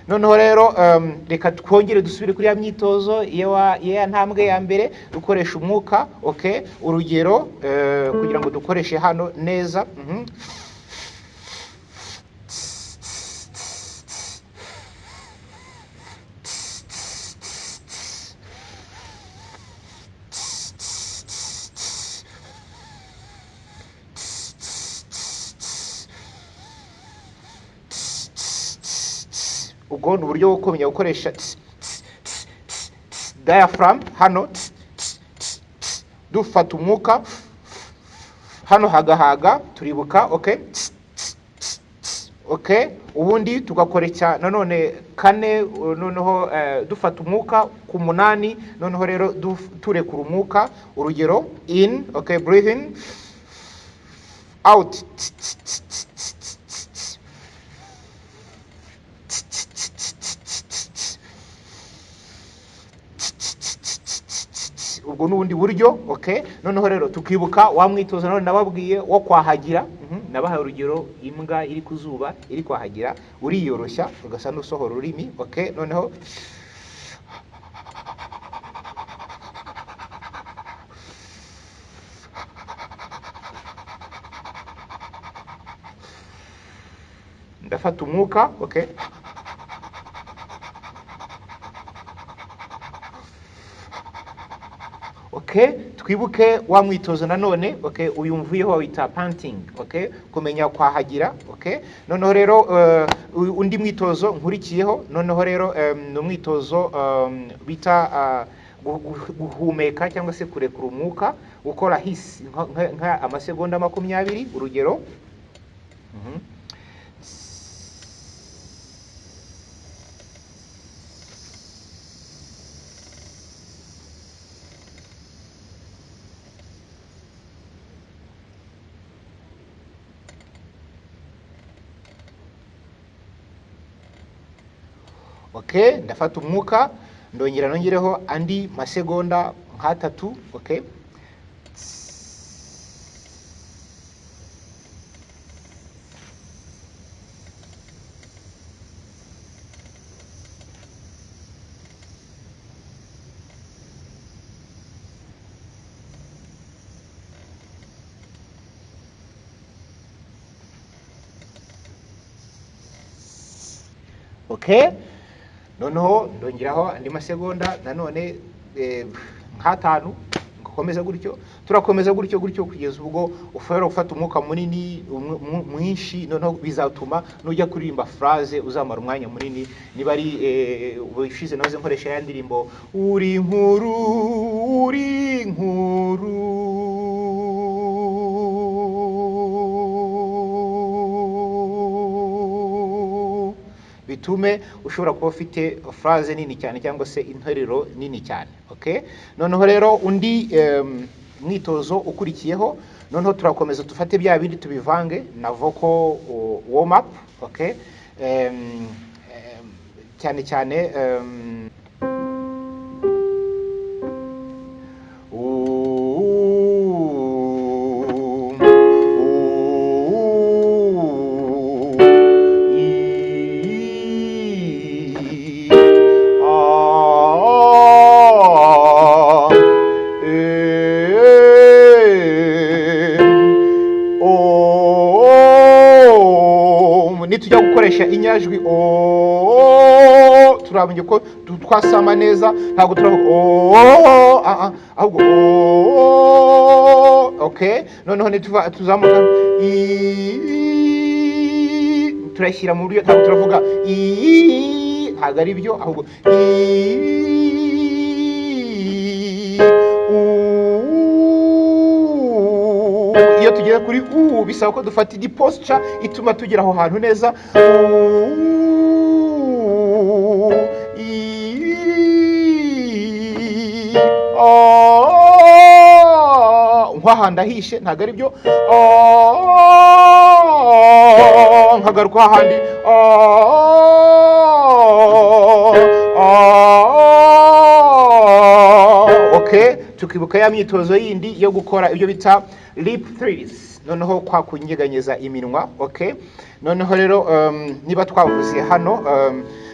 noneho rero reka twongere dusubire kuri ya myitozo ya ntambwe ya mbere dukoresha umwuka. Okay, urugero kugira ngo dukoreshe hano neza. ubwo ni uburyo bwo kumenya gukoresha diaphragm hano dufata umwuka hano hagahaga turibuka. Okay, okay, ubundi tugakoresha nanone kane noneho dufata umwuka ku munani noneho rero turekura umwuka. Urugero in. Okay, breathe in, out, ubwo nubundi buryo. Okay, noneho rero tukibuka wa mwitozo none nababwiye wo kwahagira. Nabahaye urugero imbwa iri kuzuba iri kwahagira, uriyoroshya ugasa n'usohora ururimi. Okay, noneho ndafata umwuka. Okay, okay, twibuke wa mwitozo nanone. Okay, uyumvuyeho wita panting. Okay, kumenya kwahagira. Okay, noneho rero undi mwitozo nkurikiyeho noneho rero no mwitozo bita guhumeka cyangwa se kurekura umwuka, gukora hisi nka amasegonda 20. Urugero Okay, ndafata umwuka ndongera nongereho andi masegonda nka 3. Okay, okay, noneho ndongeraho andi masegonda nanone nka 5. Gukomeza gutyo turakomeza gutyo kugeza ubwo ufara gufata umwuka munini mwinshi, noneho bizatuma nujya kuririmba phrase uzamara umwanya munini. Niba ari ubishize naze nkoresha ya ndirimbo uri inkuru bitume ushobora kuba ufite phrase nini cyane cyangwa se interuro nini cyane. Okay, noneho rero undi mwitozo ukurikiyeho noneho turakomeza dufate bya bindi tubivange na vocal warm up. Okay, cyane nitujya gukoresha inyajwi turabonye ko twasama neza, ntabwo turavuga ahubwo okay, noneho nituva tuzamuka turashyira mu buryo ntabwo turavuga ntabwo ari byo, ahubwo iyo tugeze kuri bisaba ko dufata indi posture ituma tugera aho hantu neza. Nk'ahandi ahishe ntabwo ari byo, nkagaruka ahandi okay, tukibuka ya myitozo yindi yo gukora ibyo bita lip thrills, noneho kwa kunyeganyeza iminwa. Okay, noneho rero niba twavuze hano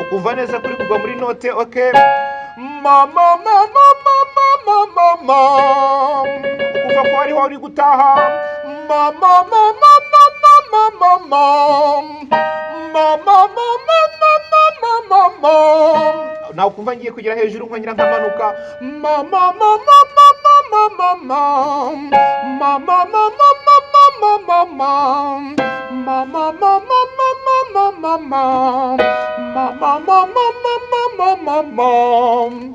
ukumva neza kuri kugwa muri note. Okay, ukumva ko hariho uri gutaha nawe ukumva ngiye kugera hejuru nkongera nkamanuka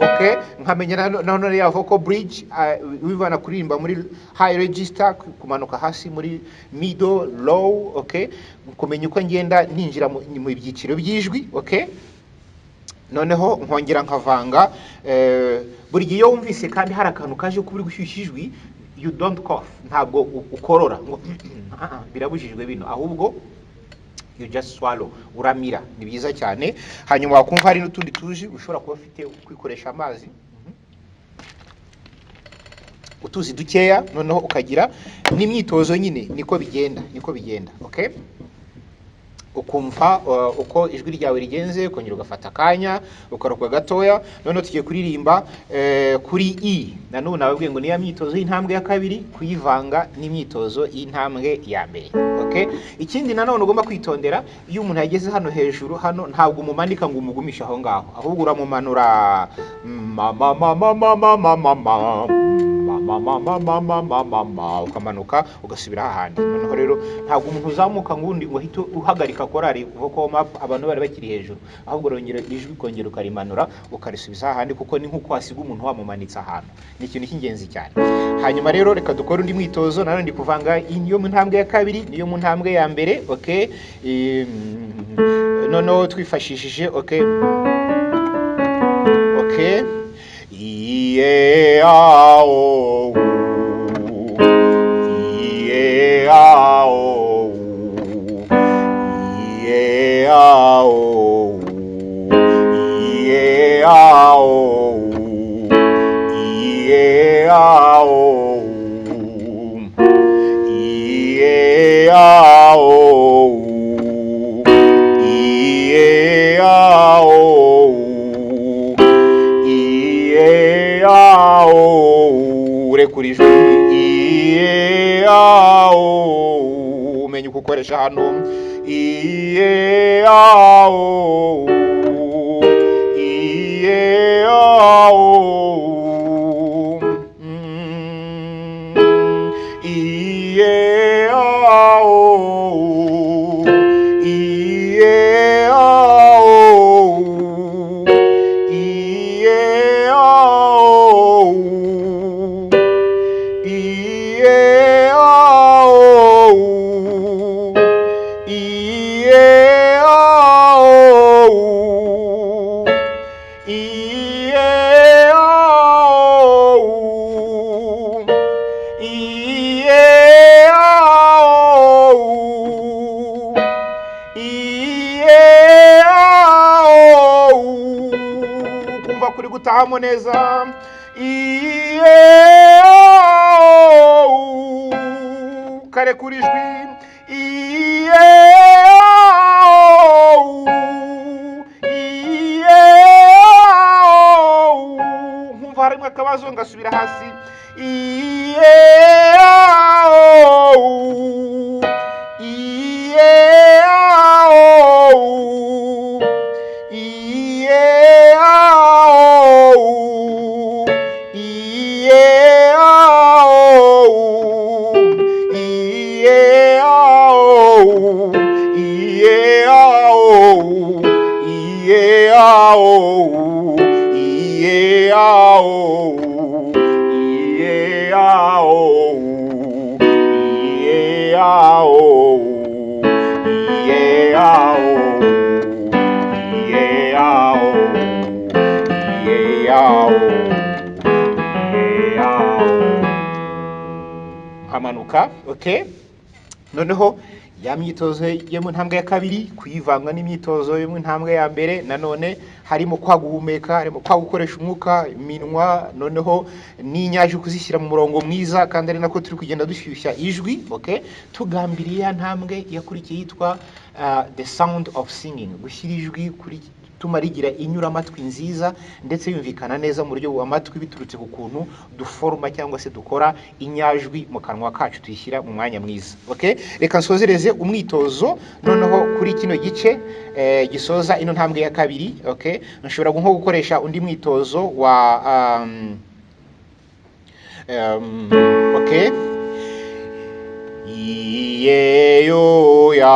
okay, nkamenya none ya vocal bridge wivana kuririmba muri high register kumanuka hasi muri middle low. Okay, kumenya uko ngenda ninjira mu byiciro by'ijwi. Okay, noneho nkongera nkavanga buri gihe iyo wumvise kandi hari akantu kaje kuburi gushyushya ijwi, you don't cough, ntabwo ukorora ngo birabujijwe bino, ahubwo you just swallow, uramira. Ni byiza cyane. Hanyuma wakumva hari n'utundi tuji ushobora kuba ufite kwikoresha amazi, utuzi dukeya, noneho ukagira n'imyitozo nyine, niko bigenda. Okay, ukumva uko ijwi ryawe rigenze, kongera ugafata akanya ukaruka gatoya. Noneho tugiye kuririmba kuri i, nanone nababwiye ngo ni ya myitozo y'intambwe ya kabiri, kuyivanga n'imyitozo y'intambwe ya mbere. Okay, ikindi nanone ugomba kwitondera, iyo umuntu yageze hano hejuru, hano ntabwo umumanika ngo umugumisha aho ngaho, ahubwo uramumanura ukamanuka ugasubira hahandi. Noneho rero ntabwo umuntu uzamuka ngundi ngo hito uhagarika korari vocal map abantu bari bakiri hejuru, ahubwo urongera ijwi kongera ukarimanura ukarisubiza hahandi, kuko ni nkuko wasiga umuntu wamumanitse ahantu. Ni ikintu cy'ingenzi cyane. Hanyuma rero reka dukore undi mwitozo, nanone ndi kuvanga iyo mu ntambwe ya kabiri niyo mu ntambwe ya mbere. Okay, noneho twifashishije okay urekurije umenya uko ukoresha hano kuri gutahamo neza. Kare kuri ijwi nkumva harimo akabazo ngasubira hasi. Hamanuka. Okay, noneho ya myitozo yo mu ntambwe ya kabiri kuyivanga n'imyitozo yo mu ntambwe ya mbere, nanone harimo kwaguhumeka, harimo kwagukoresha umwuka, iminwa, noneho n'inyajwi kuzishyira mu murongo mwiza, kandi ari nako turi kugenda dushyushya ijwi, okay? Tugambiriye ya ntambwe yakurikiye yitwa the sound of singing, gushyira ijwi kuri tuma rigira inyuramatwi nziza ndetse yumvikana neza mu buryo bw'amatwi biturutse ku kuntu duforma cyangwa se dukora inyajwi mu kanwa kacu tuyishyira mu mwanya mwiza, okay? Reka nsozereze umwitozo noneho kuri kino gice gisoza ino ntambwe ya kabiri, okay? Nshobora nko gukoresha undi mwitozo wa okay? Iyeyo ya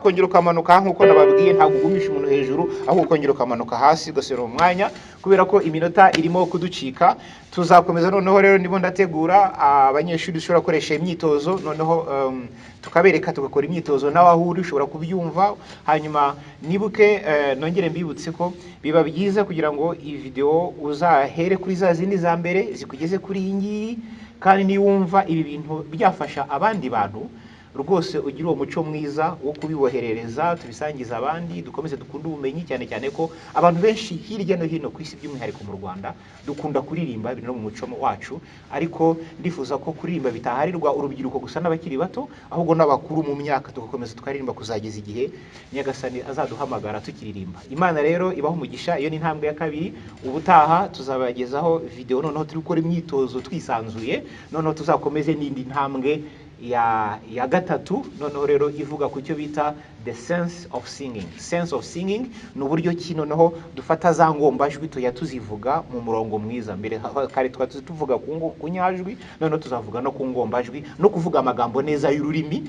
ukongera ukamanuka nkuko nababwiye, ntabwo ugumisha umuntu hejuru, aho ukongera ukamanuka hasi ugasubira mu mwanya, kubera ko iminota irimo kuducika. Tuzakomeza noneho rero ndimo ndategura abanyeshuri dushobora gukoresha imyitozo, noneho tukabereka tugakora imyitozo nawe aho uri ushobora kubyumva. Hanyuma nibuke nongere mbibutse ko biba byiza kugira ngo iyi video uzahere kuri za zindi za mbere zikugeze kuri iyi ngiyi, kandi niwumva ibi bintu byafasha abandi bantu rwose ugira uwo muco mwiza wo kubiboherereza, tubisangiza abandi, dukomeze dukunda ubumenyi, cyane cyane ko abantu benshi hirya no hino ku isi by'umwihariko mu Rwanda dukunda kuririmba, biri no mu muco wacu, ariko ndifuza ko kuririmba bitaharirwa urubyiruko gusa n'abakiri bato, ahubwo n'abakuru mu myaka tugakomeza tukaririmba kuzageza igihe Nyagasani azaduhamagara tukiririmba. Imana rero ibaho umugisha. Iyo ni intambwe ya kabiri. Ubutaha tuzabagezaho video noneho turi gukora imyitozo twisanzuye, noneho tuzakomeze n'indi ntambwe ya gatatu, noneho rero ivuga ku cyo bita the sense of singing. Sense of singing ni uburyo ki noneho dufata za ngombajwi tuzivuga mu murongo mwiza. Mbere kare tuvuga ku nyajwi, noneho tuzavuga no ku ngombajwi, no kuvuga amagambo neza y'ururimi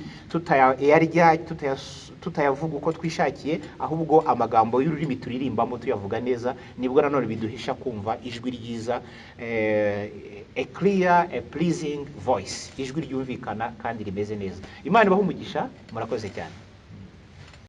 tutayavuga uko twishakiye, ahubwo amagambo y'ururimi turirimbamo tuyavuga neza, nibwo nanone biduhisha kumva ijwi ryiza, a clear, a pleasing voice, ijwi ryumvikana kandi rimeze neza. Imana ibaho umugisha, murakoze cyane.